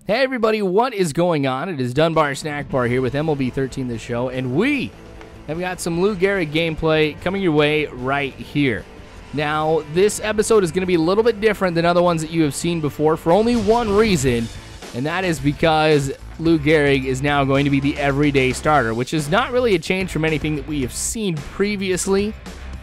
Hey everybody, what is going on? It is Dunbar Snackbar here with MLB 13 The Show, and we have got some Lou Gehrig gameplay coming your way right here. Now, this episode is going to be a little bit different than other ones that you have seen before for only one reason, and that is because Lou Gehrig is now going to be the everyday starter, which is not really a change from anything that we have seen previously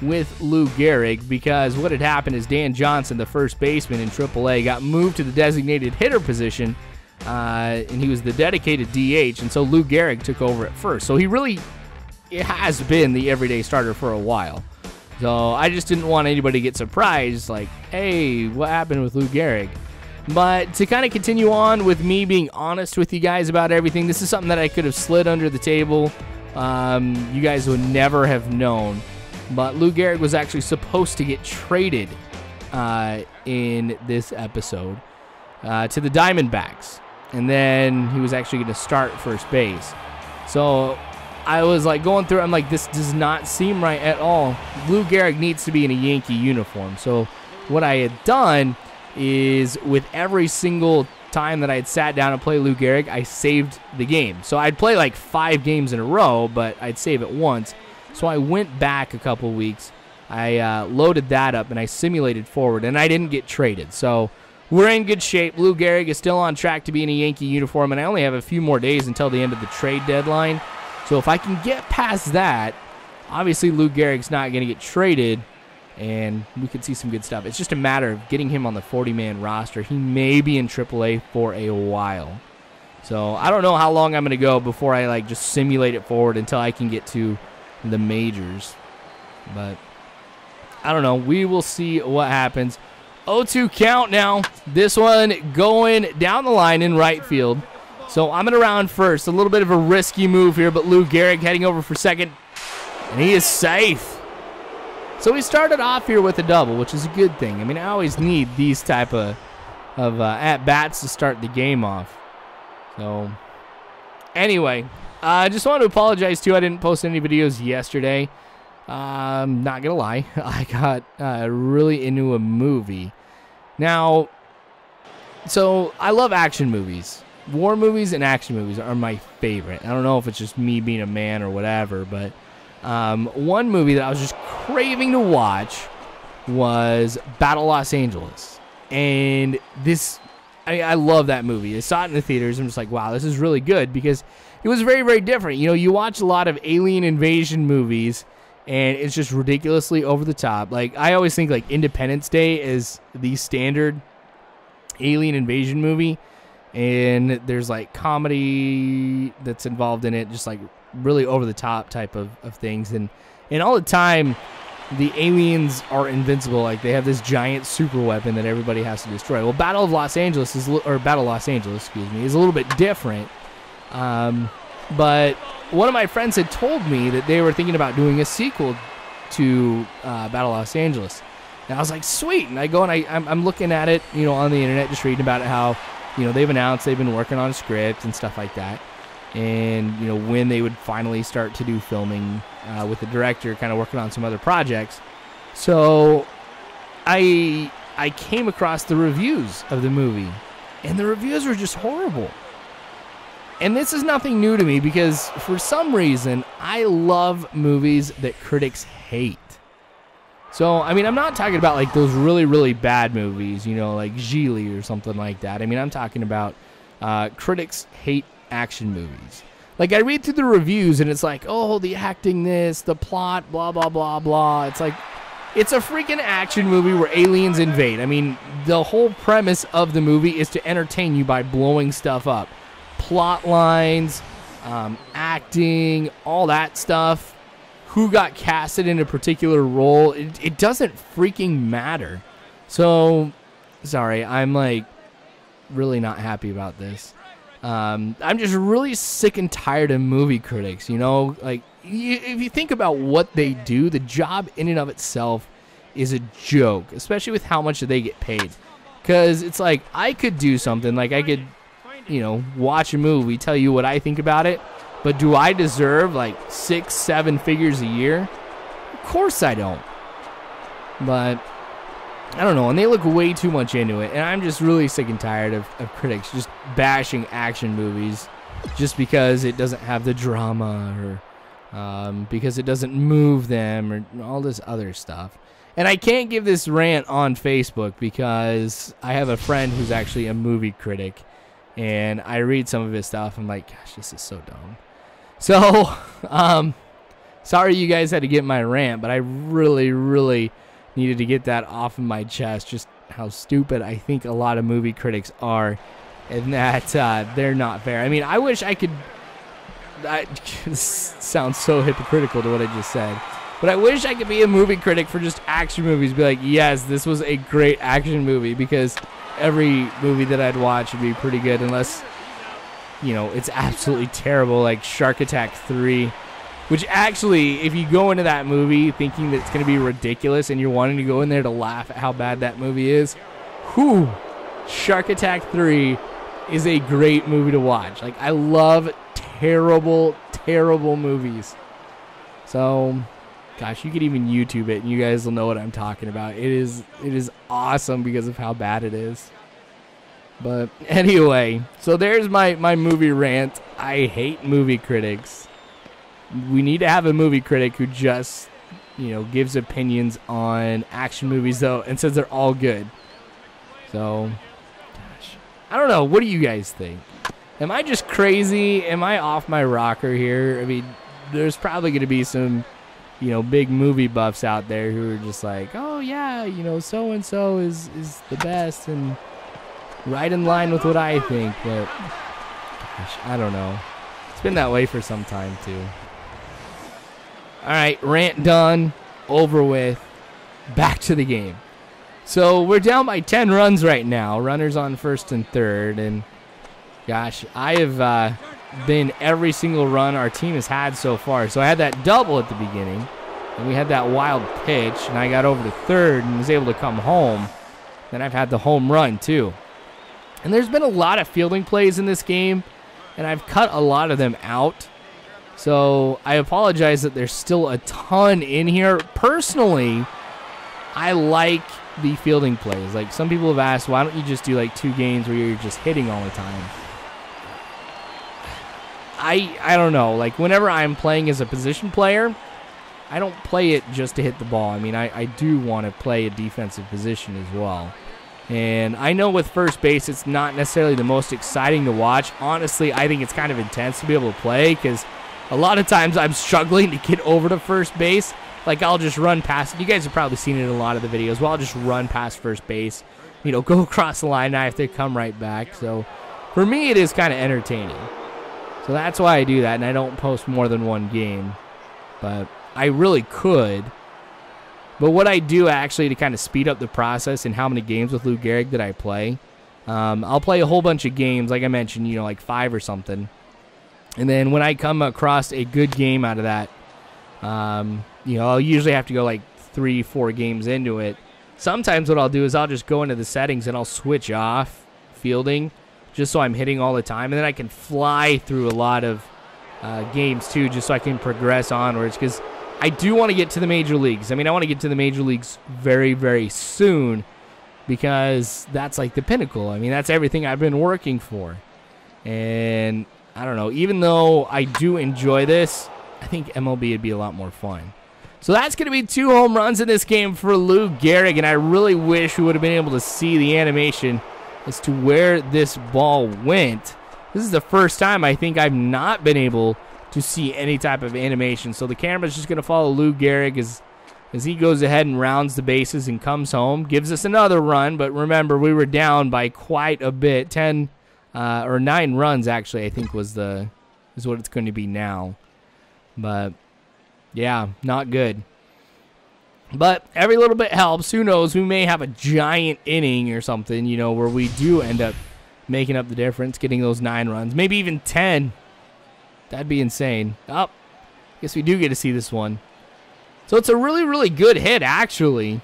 with Lou Gehrig, because what had happened is Dan Johnson, the first baseman in AAA, got moved to the designated hitter position, and he was the dedicated DH, and so Lou Gehrig took over at first. So it has been the everyday starter for a while. So I just didn't want anybody to get surprised, like, hey, what happened with Lou Gehrig? But to kind of continue on with me being honest with you guys about everything, this is something that I could have slid under the table. You guys would never have known. But Lou Gehrig was actually supposed to get traded in this episode to the Diamondbacks. And then he was actually going to start first base. So I was like going through, I'm like, this does not seem right at all. Lou Gehrig needs to be in a Yankee uniform. So what I had done is with every single time that I had sat down and played Lou Gehrig, I saved the game. So I'd play like 5 games in a row, but I'd save it once. So I went back a couple weeks. I loaded that up and I simulated forward, and I didn't get traded. So we're in good shape. Lou Gehrig is still on track to be in a Yankee uniform, and I only have a few more days until the end of the trade deadline. So if I can get past that, obviously Lou Gehrig's not going to get traded, and we could see some good stuff. It's just a matter of getting him on the 40-man roster. He may be in AAA for a while. So I don't know how long I'm going to go before I just simulate it forward until I can get to the majors. But I don't know. We will see what happens. 0-2 count now. This one going down the line in right field. So I'm going to round first. A little bit of a risky move here, but Lou Gehrig heading over for second, and he is safe. So we started off here with a double, which is a good thing. I mean, I always need these type of at-bats to start the game off. So anyway, I just want to apologize, too. I didn't post any videos yesterday. I'm not going to lie. I got really into a movie. Now, so I love action movies. War movies and action movies are my favorite. I don't know if it's just me being a man or whatever, but one movie that I was just craving to watch was Battle Los Angeles. And this, I love that movie. I saw it in the theaters. I'm just like, wow, this is really good, because it was very, very different. You know, you watch a lot of alien invasion movies, and it's just ridiculously over the top. Like, I always think like Independence Day is the standard alien invasion movie, and there's like comedy that's involved in it, just like really over the top type of things. And all the time, the aliens are invincible. Like, they have this giant super weapon that everybody has to destroy. Well, Battle Los Angeles, is a little bit different. But one of my friends had told me that they were thinking about doing a sequel to Battle Los Angeles. And I was like, sweet. And I go and I'm looking at it, on the internet, just reading about it, how, they've announced they've been working on a script and stuff like that. And, when they would finally start to do filming with the director kind of working on some other projects. So I came across the reviews of the movie, and the reviews were just horrible. And this is nothing new to me, because for some reason, I love movies that critics hate. So, I mean, I'm not talking about like those really, really bad movies, like Gigli or something like that. I mean, I'm talking about critics hate action movies. Like, I read through the reviews, and it's like, oh, the acting this, the plot, blah, blah, blah, blah. It's like, it's a freaking action movie where aliens invade. I mean, the whole premise of the movie is to entertain you by blowing stuff up. Plot lines, acting, all that stuff, who got casted in a particular role, it doesn't freaking matter. So, sorry, I'm like really not happy about this. I'm just really sick and tired of movie critics, like, if you think about what they do, the job in and of itself is a joke, especially with how much they get paid. Because it's like, I could do something, like I could, watch a movie, tell you what I think about it, but do I deserve like 6-7 figures a year? Of course I don't. But I don't know, and they look way too much into it, and I'm just really sick and tired of critics just bashing action movies just because it doesn't have the drama or because it doesn't move them or all this other stuff. And I can't give this rant on Facebook because I have a friend who's actually a movie critic, and I read some of his stuff. I'm like, gosh, this is so dumb. So, sorry you guys had to get my rant, but I really, really needed to get that off of my chest, just how stupid I think a lot of movie critics are, and that they're not fair. I mean, I wish I could... This sounds so hypocritical to what I just said, but I wish I could be a movie critic for just action movies. Be like, yes, this was a great action movie, because every movie that I'd watch would be pretty good unless, you know, it's absolutely terrible, like Shark Attack 3, which actually, if you go into that movie thinking that it's going to be ridiculous and you're wanting to go in there to laugh at how bad that movie is, whew, Shark Attack 3 is a great movie to watch. Like, I love terrible, terrible movies. So, gosh, you could even YouTube it and you guys will know what I'm talking about. It is awesome because of how bad it is. But anyway, so there's my movie rant. I hate movie critics. We need to have a movie critic who just, you know, gives opinions on action movies, though, and says they're all good. So, gosh, I don't know. What do you guys think? Am I just crazy? Am I off my rocker here? I mean, there's probably going to be some, you know, big movie buffs out there who are just like, oh, yeah, you know, so-and-so is the best and right in line with what I think. But, gosh, I don't know. It's been that way for some time, too. All right, rant done, over with, back to the game. So we're down by 10 runs right now, runners on first and third, and gosh, I have been every single run our team has had so far. So I had that double at the beginning, and we had that wild pitch, and I got over to third and was able to come home. Then I've had the home run too. And there's been a lot of fielding plays in this game, and I've cut a lot of them out. So I apologize that there's still a ton in here. Personally, I like the fielding plays. Like, some people have asked, why don't you just do like 2 games where you're just hitting all the time? I don't know. Like, whenever I'm playing as a position player, I don't play it just to hit the ball. I mean, I do want to play a defensive position as well. And I know with first base, it's not necessarily the most exciting to watch. Honestly, I think it's kind of intense to be able to play because a lot of times I'm struggling to get over to first base. Like, I'll just run past it. You guys have probably seen it in a lot of the videos. Well, I'll just run past first base, you know, go across the line. Now I have to come right back. So for me, it is kind of entertaining. So that's why I do that, and I don't post more than 1 game. But I really could. But what I do actually to kind of speed up the process and how many games with Lou Gehrig that I play, I'll play a whole bunch of games, like I mentioned, you know, like 5 or something. And then when I come across a good game out of that, you know, I'll usually have to go like 3-4 games into it. Sometimes what I'll do is I'll just go into the settings and I'll switch off fielding just so I'm hitting all the time. And then I can fly through a lot of games too, just so I can progress onwards, because I do want to get to the major leagues. I mean, I want to get to the major leagues very, very soon, because that's like the pinnacle. I mean, that's everything I've been working for. And I don't know, even though I do enjoy this, I think MLB would be a lot more fun. So that's going to be 2 home runs in this game for Lou Gehrig, and I really wish we would have been able to see the animation as to where this ball went. This is the first time I think I've not been able to see any type of animation. So the camera's just going to follow Lou Gehrig as he goes ahead and rounds the bases and comes home. Gives us another run, but remember, we were down by quite a bit. 10 or 9 runs, actually, I think is what it's going to be now. But, yeah, not good. But every little bit helps. Who knows? We may have a giant inning or something, you know, where we do end up making up the difference, getting those 9 runs. Maybe even 10. That'd be insane. Oh, guess we do get to see this one. So it's a really, really good hit, actually.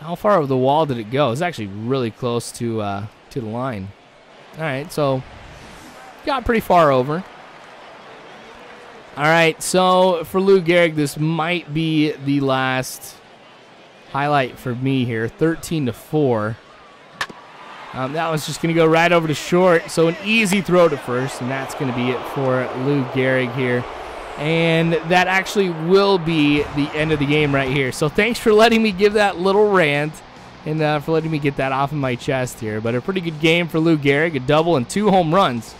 How far over the wall did it go? It's actually really close to the line. All right, so got pretty far over. All right, so for Lou Gehrig, this might be the last highlight for me here, 13-4. That was just going to go right over to short, so an easy throw to first, and that's going to be it for Lou Gehrig here. And that actually will be the end of the game right here. So thanks for letting me give that little rant and for letting me get that off of my chest here. But a pretty good game for Lou Gehrig, a double and 2 home runs.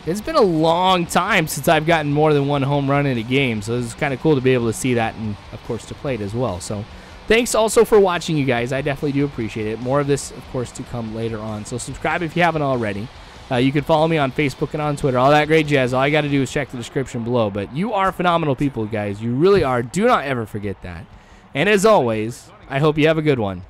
It's been a long time since I've gotten more than 1 home run in a game, so it's kind of cool to be able to see that and, of course, to play it as well. So thanks also for watching, you guys. I definitely do appreciate it. More of this, of course, to come later on. So subscribe if you haven't already. You can follow me on Facebook and on Twitter, all that great jazz. All you got to do is check the description below. But you are phenomenal people, guys. You really are. Do not ever forget that. And as always, I hope you have a good one.